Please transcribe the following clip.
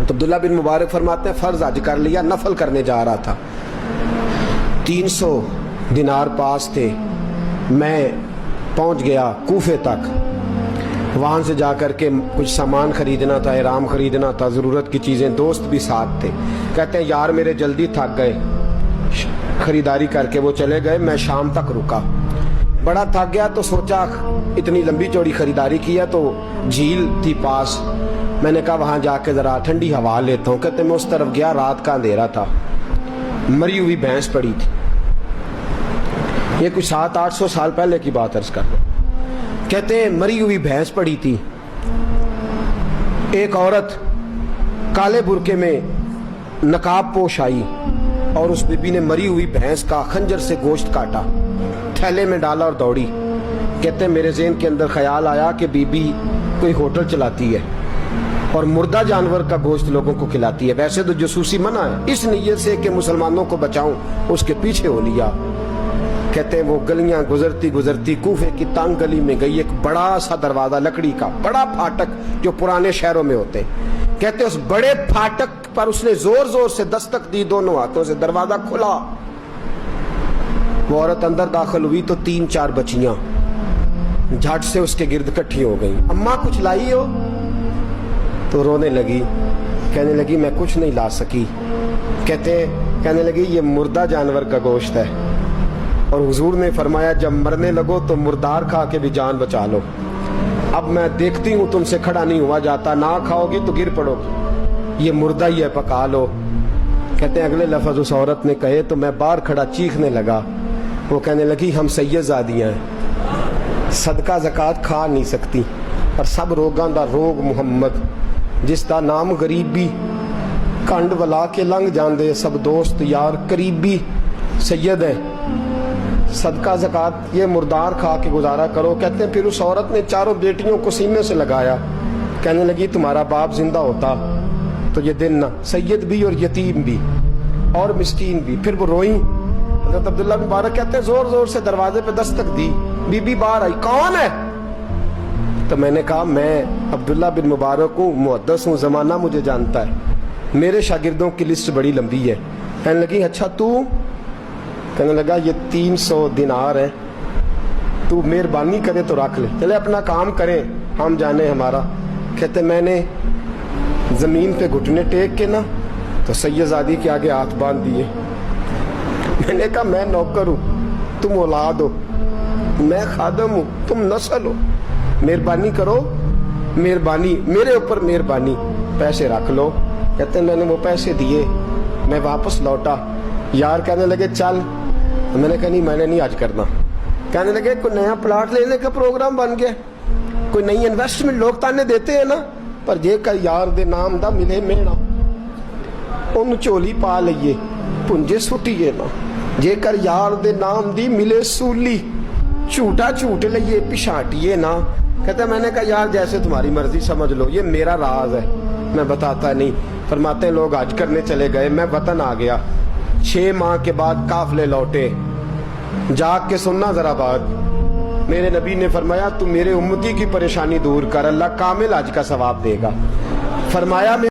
تو عبداللہ بن مبارک فرماتے ہیں فرض حج کر لیا، نفل کرنے جا رہا تھا، 300 دینار پاس تھے، میں پہنچ گیا کوفے تک، وہاں سے جا کر کے کچھ سامان خریدنا تھا، احرام خریدنا تھا، ضرورت کی چیزیں، دوست بھی ساتھ تھے، کہتے ہیں یار میرے جلدی تھک گئے، خریداری کر کے وہ چلے گئے، میں شام تک رکا، بڑا تھک گیا تو سوچا اتنی لمبی چوڑی خریداری کی ہے تو جھیل تھی پاس، میں نے کہا وہاں جا کے ذرا ٹھنڈی ہوا لیتا ہوں، کہتے میں اس طرف گیا، رات کا اندھیرا تھا، مری ہوئی بھینس پڑی تھی، یہ کچھ 700-800 سال پہلے کی بات عرض کر لو، کہتے ہیں مری ہوئی بھینس پڑی تھی، ایک عورت کالے برقعے میں نقاب پوش آئی اور اس بی بی نے مری ہوئی بھینس کا خنجر سے گوشت کاٹا، تھیلے میں ڈالا اور دوڑی، کہتے ہیں میرے ذہن کے اندر خیال آیا کہ بی بی کوئی ہوٹل چلاتی ہے اور مردہ جانور کا گوشت لوگوں کو کھلاتی ہے، ویسے تو جاسوسی منع ہے، اس نیت سے کہ مسلمانوں کو بچاؤں اس کے پیچھے ہو لیا، کہتے ہیں وہ گلیاں گزرتی گزرتی کوفے کی تنگ گلی میں گئی، ایک بڑا سا دروازہ لکڑی کا، بڑا پھاٹک جو پرانے شہروں میں ہوتے ہیں، کہتے ہیں اس بڑے پھاٹک پر اس نے زور زور سے دستک دی، دونوں ہاتھوں سے دروازہ کھلا، وہ عورت اندر داخل ہوئی تو 3-4 بچیاں جھٹ سے اس کے گرد اکٹھی ہو گئیں، اماں کچھ لائی ہو؟ تو رونے لگی، کہنے لگی میں کچھ نہیں لا سکی، کہنے لگی یہ مردہ جانور کا گوشت ہے، اور حضور نے فرمایا جب مرنے لگو تو مردار کھا کے بھی جان بچا لو، اب میں دیکھتی ہوں تم سے کھڑا نہیں ہوا جاتا، نہ کھاؤ گی تو گر پڑو گی، یہ مردہ ہی ہے پکا لو، کہتے ہیں اگلے لفظ اس عورت نے کہے تو میں باہر کھڑا چیخنے لگا، وہ کہنے لگی ہم سید زادیاں ہیں، صدقہ زکات کھا نہیں سکتی، پر سب روگاں دا روگ محمد، جس دا نام غریبی، کنڈ ولا کے لنگ جاندے سب دوست یار قریبی، سید ہے، صدقہ زکات یہ مردار کھا کے گزارا کرو، کہتے ہیں پھر اس عورت نے 4 بیٹیوں کو سینے سے لگایا، کہنے لگی تمہارا باپ زندہ ہوتا تو یہ دن نہ، سید بھی اور یتیم بھی اور مسکین بھی، پھر وہ روئیں، حضرت عبداللہ بن مبارک کہتے ہیں زور زور سے دروازے پہ دستک دی، بی بی باہر آئی، کون ہے؟ تو میں نے کہا میں عبداللہ بن مبارک ہوں، محدث ہوں، زمانہ مجھے جانتا ہے، میرے شاگردوں کی لسٹ بڑی لمبی ہے، کہنے لگی اچھا تو؟ کہنے لگا یہ 300 دینار ہے، تو مہربانی کرے تو رکھ لے، چلے اپنا کام کریں ہم جانے ہمارا، کہتے میں نے زمین پہ گھٹنے ٹیک کے نا تو سید زادی کے آگے ہاتھ باندھ دیے، میں نے کہا میں نوکر ہوں، تم اولاد ہو، میں خادم ہوں، تم نسل ہو، مہربانی کرو، مہربانی میرے اوپر مہربانی، پیسے رکھ لو، کہتے ہیں میں نے وہ پیسے دیے، میں واپس لوٹا، یار کہنے لگے چل، میں نے کہا نہیں میں نے نہیں آج کرنا، کہنے لگے کوئی نیا پلاٹ لینے کا پروگرام بن گیا، کوئی نئی انویسٹمنٹ، لوگ تانے دیتے ہیں نا، پر جے کر یار دے نام دا ملے میڑا ان چولی پا لئیے پنجے سٹیے نا، جے کر یار دے نام دی ملے سولی چھوٹا چھوٹ لئیے پشانٹیے نا، کہتے ہیں میں نے کہا یار جیسے تمہاری مرضی سمجھ لو، یہ میرا راز ہے میں بتاتا نہیں، فرماتے ہیں لوگ حج کرنے چلے گئے، میں وطن آ گیا، 6 ماہ کے بعد قافلے لوٹے، جاگ کے سننا ذرا بات، میرے نبی نے فرمایا تو میرے امتی کی پریشانی دور کر، اللہ کامل حج کا ثواب دے گا، فرمایا